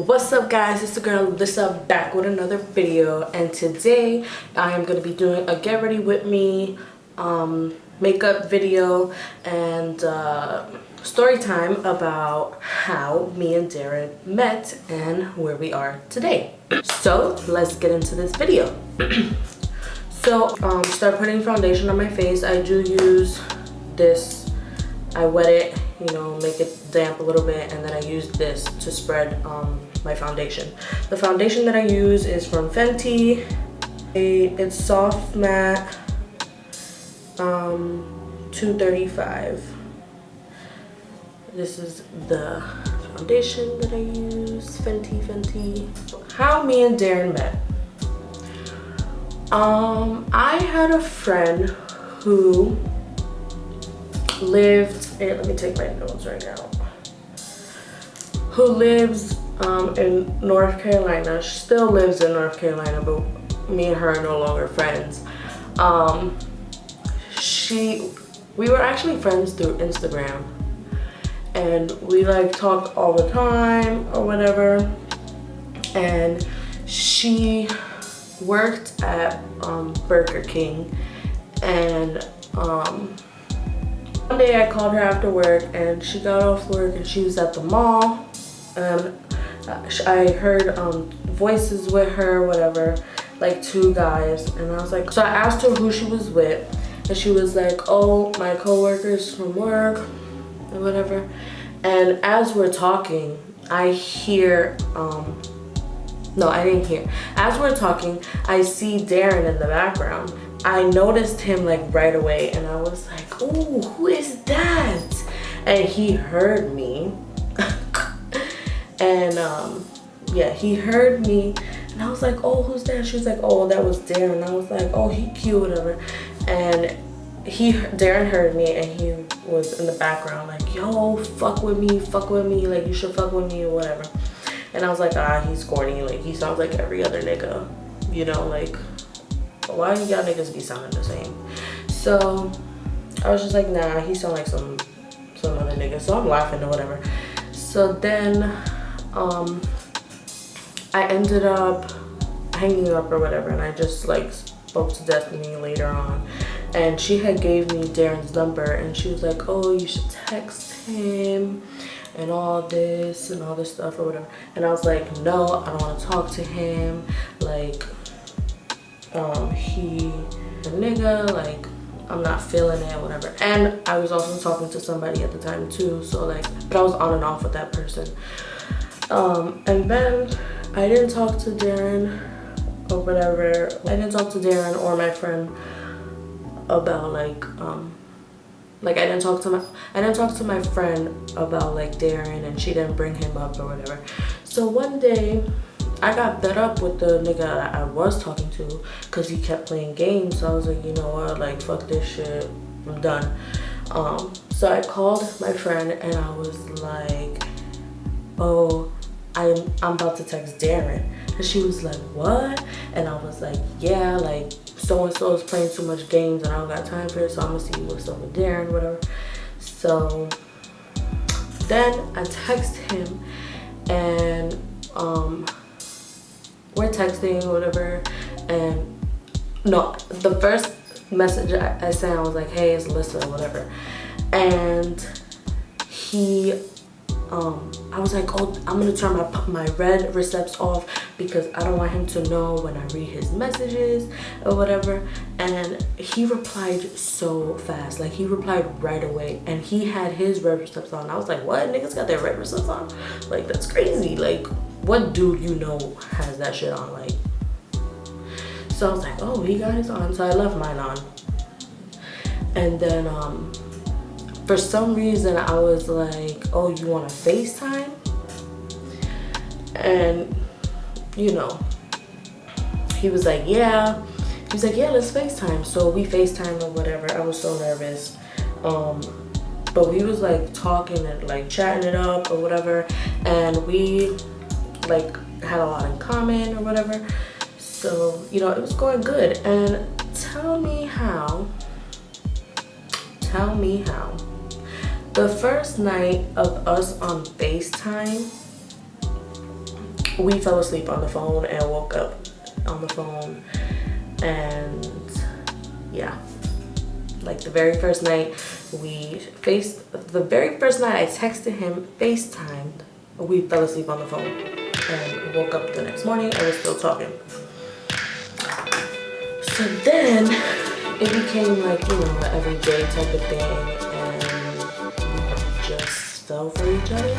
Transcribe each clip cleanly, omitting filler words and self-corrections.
What's up guys, it's the girl Lisa back with another video, and today I am going to be doing a get ready with me makeup video and story time about how me and Darren met and where we are today. So let's get into this video. So start putting foundation on my face. I do use this, I wet it, you know, make it damp a little bit, and then I use this to spread my foundation. The foundation that I use is from Fenty. It's soft matte, 235. This is the foundation that I use, Fenty. How me and Darren met. I had a friend who lived, let me take my notes right now, who lives in North Carolina. She still lives in North Carolina, but me and her are no longer friends. We were actually friends through Instagram, and we like talked all the time or whatever, and she worked at Burger King, and one day I called her after work, and she got off work and she was at the mall, and I heard voices with her, whatever, like two guys, and I was like, so I asked her who she was with, and she was like, oh, my co-workers from work or whatever. And as we're talking, I hear no, I didn't hear. As we're talking, I see Darren in the background. I noticed him like right away, and I was like, oh, who is that? And he heard me. And yeah, he heard me, and I was like, oh, who's that? She was like, oh, that was Darren. I was like, oh, he cute, whatever. And Darren heard me, and he was in the background like, yo, fuck with me, like you should fuck with me or whatever. And I was like, ah, he's corny, like he sounds like every other nigga, you know, like why y'all niggas be sounding the same? So I was just like, nah, he sound like some other nigga. So I'm laughing or whatever. So then I ended up hanging up or whatever, and I just like spoke to Destiny later on, and she had gave me Darren's number, and she was like, oh, you should text him and all this stuff or whatever. And I was like, no, I don't want to talk to him, like he a nigga, like I'm not feeling it, whatever. And I was also talking to somebody at the time too, so like, but I was on and off with that person. And then I didn't talk to Darren or whatever. I didn't talk to Darren or my friend about like I didn't talk to my friend about like Darren, and she didn't bring him up or whatever. So one day I got fed up with the nigga that I was talking to, because he kept playing games. So I was like, you know what, like fuck this shit, I'm done. So I called my friend, and I was like, oh, I'm about to text Darren. And she was like, what? And I was like, yeah, like so-and-so is playing too much games and I don't got time for it, so I'm gonna see what's up with Darren, whatever. So then I text him, and we're texting or whatever, and no, the first message I sent, I was like, hey, it's Lisa or whatever. And he I was like, oh, I'm gonna turn my red receipts off because I don't want him to know when I read his messages or whatever. And he replied so fast, like he replied right away, and he had his red receipts on. I was like, what? Niggas got their red receipts on? Like, that's crazy. Like, what dude you know has that shit on? Like, so I was like, oh, he got his on, so I left mine on. And then for some reason I was like, oh, you want to FaceTime? And you know, he was like, yeah. He was like, yeah, let's FaceTime. So we FaceTime or whatever. I was so nervous. But we was like talking and like chatting it up or whatever, and we like had a lot in common or whatever. So, you know, it was going good. And tell me how the first night of us on FaceTime, we fell asleep on the phone and woke up on the phone. And yeah, like the very first night I texted him, FaceTimed, we fell asleep on the phone and woke up the next morning and we're still talking. So then it became like, you know, an everyday type of thing, and we just fell for each other.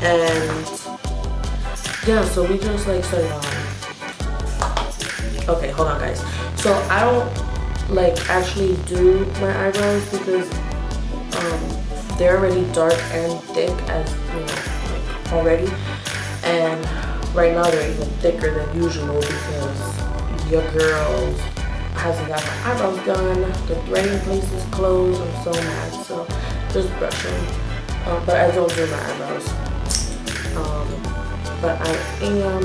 And yeah, so we just like started okay, hold on guys. So I don't like actually do my eyebrows because they're already dark and thick, as you know, like already, and right now they're even thicker than usual because your girl hasn't got my eyebrows done. The threading place is closed. I'm so mad. So just brushing, but I don't do my eyebrows. But I am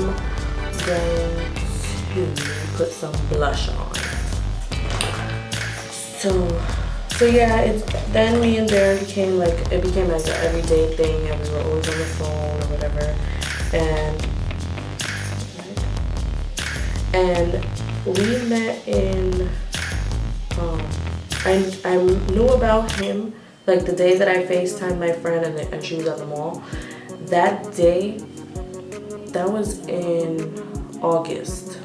going to put some blush on. So yeah, then me and Darren became like an everyday thing, and we were always on the phone or whatever, and we met in I knew about him like the day that I FaceTimed my friend and she was at the mall. That day, that was in August.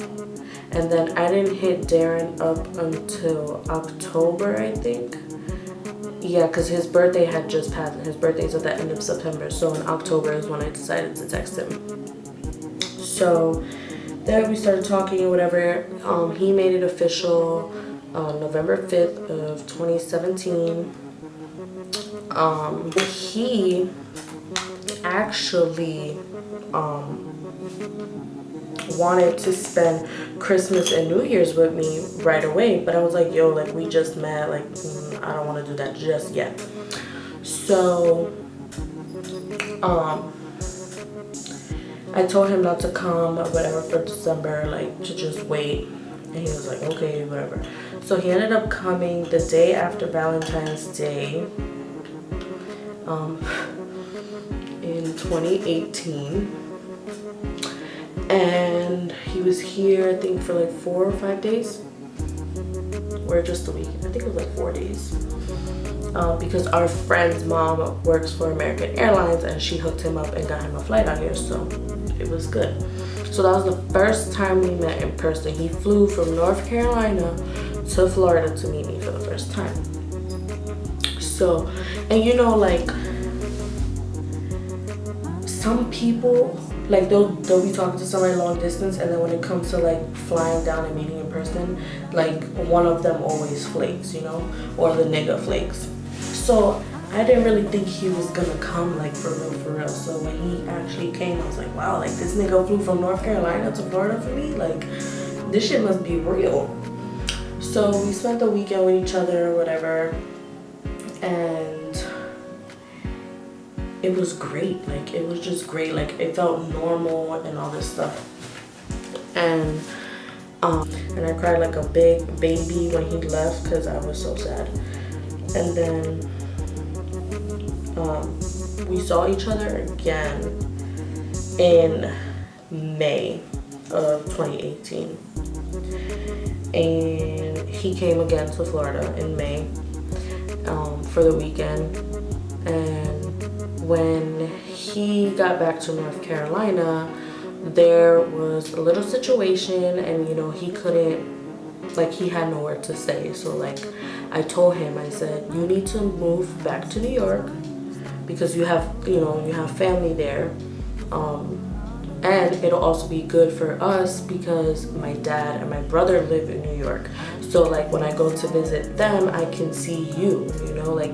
And then I didn't hit Darren up until October, I think. Yeah, because his birthday had just passed. His birthday's at the end of September. So in October is when I decided to text him. So then we started talking or whatever. He made it official on November 5th of 2017. He actually wanted to spend Christmas and New Year's with me right away, but I was like, yo, like we just met, like I don't want to do that just yet. So I told him not to come or whatever for December, like to just wait, and he was like, okay, whatever. So he ended up coming the day after Valentine's Day in 2018. And he was here, I think, for like 4 or 5 days, or just a week. I think it was like 4 days, because our friend's mom works for American Airlines and she hooked him up and got him a flight out here, so it was good. So that was the first time we met in person. He flew from North Carolina to Florida to meet me for the first time. So, and you know, like some people, like they'll be talking to somebody long distance, and then when it comes to like flying down and meeting in person, like one of them always flakes, you know, or the nigga flakes. So I didn't really think he was gonna come like for real. So when he actually came, I was like, wow, like this nigga flew from North Carolina to Florida for me, like this shit must be real. So we spent the weekend with each other or whatever, and it was great. Like it was just great. Like it felt normal and all this stuff. And I cried like a big baby when he left because I was so sad. And then we saw each other again in May of 2018. And he came again to Florida in May for the weekend. And when he got back to North Carolina, there was a little situation, and you know, he couldn't, like he had nowhere to stay. So like I told him, I said, you need to move back to New York because you have family there, and it'll also be good for us because my dad and my brother live in New York. So like when I go to visit them, I can see you, you know, like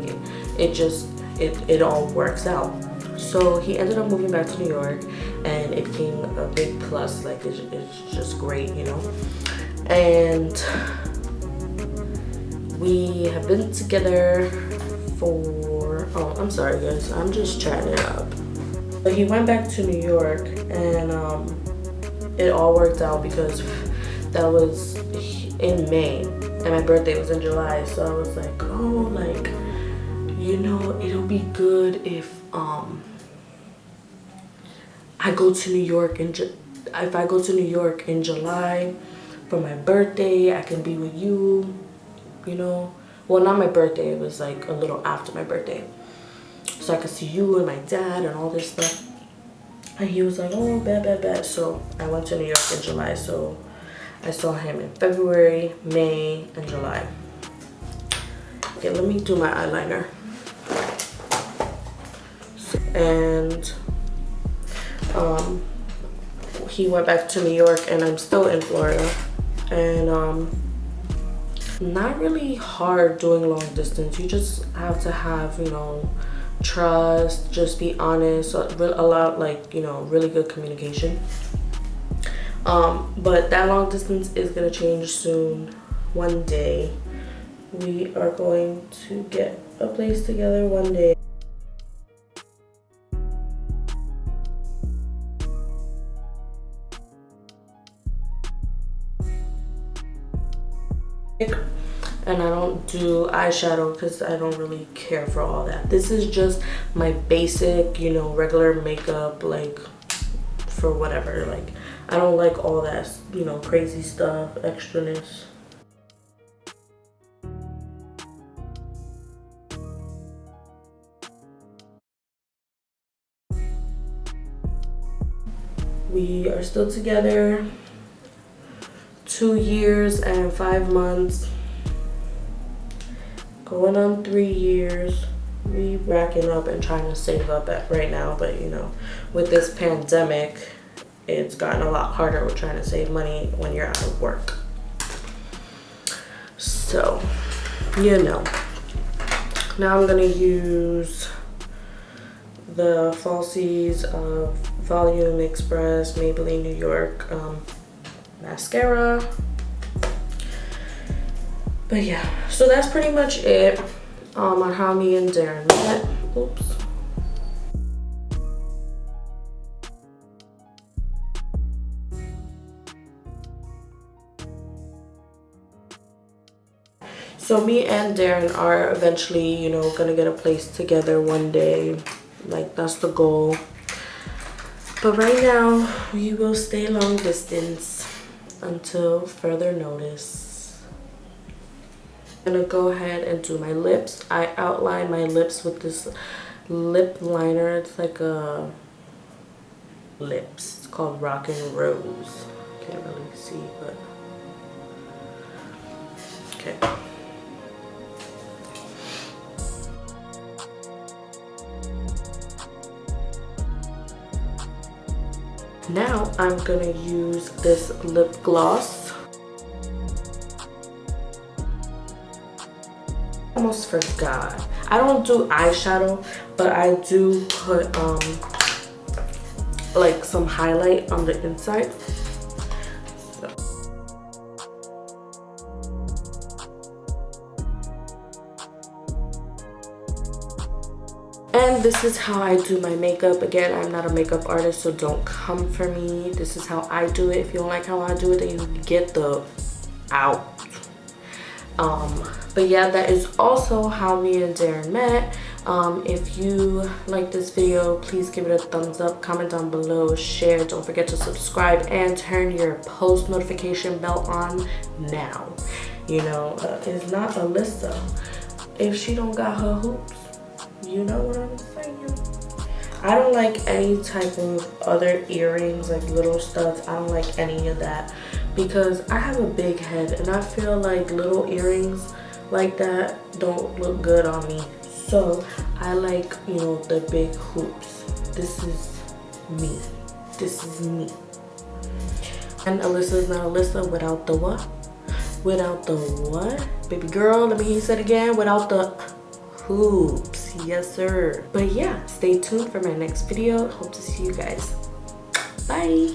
it all works out. So he ended up moving back to New York, and it became a big plus. Like it's just great, you know. And we have been together for, oh, I'm sorry guys, I'm just chatting it up. But he went back to New York, and it all worked out because that was in May and my birthday was in July. So I was like, oh, like, you know, it'll be good if I go to New York if I go to New York in July for my birthday, I can be with you, you know. Well, not my birthday, it was like a little after my birthday. So I could see you and my dad and all this stuff. And he was like, oh, bet. So I went to New York in July. So I saw him in February, May, and July. Okay, let me do my eyeliner. And he went back to New York and I'm still in Florida. And not really hard doing long distance. You just have to have, you know, trust, just be honest, a lot, like, you know, really good communication. But that long distance is gonna change soon. One day we are going to get a place together one day. And I don't do eyeshadow because I don't really care for all that. This is just my basic, you know, regular makeup, like for whatever. Like I don't like all that, you know, crazy stuff, extraness. We are still together 2 years and 5 months. Going on 3 years. We racking up and trying to save up right now, but you know, with this pandemic, it's gotten a lot harder with trying to save money when you're out of work. So, you know. Now I'm gonna use the falsies of Volume Express Maybelline New York mascara. But yeah, so that's pretty much it on how me and Darren met. Oops. So me and Darren are eventually, you know, gonna get a place together one day. Like, that's the goal. But right now, we will stay long distance until further notice. I'm gonna go ahead and do my lips. I outline my lips with this lip liner. It's like a lips. It's called Rockin' Rose. Can't really see, but okay. Now I'm gonna use this lip gloss. Almost forgot. I don't do eyeshadow, but I do put like some highlight on the inside. So. And this is how I do my makeup. Again, I'm not a makeup artist, so don't come for me. This is how I do it. If you don't like how I do it, then you get the out. But yeah, that is also how me and Darren met. If you like this video, please give it a thumbs up, comment down below, share, don't forget to subscribe, and turn your post notification bell on now. You know, it's not Alyssa if she don't got her hoops. You know what I'm saying? I don't like any type of other earrings, like little stuff. I don't like any of that because I have a big head and I feel like little earrings like that don't look good on me. So I like, you know, the big hoops. This is me. This is me. And Alyssa is not Alyssa without the what? Without the what? Baby girl, let me hear you say it again. Without the hoops. Yes, sir. But yeah, stay tuned for my next video. Hope to see you guys. Bye.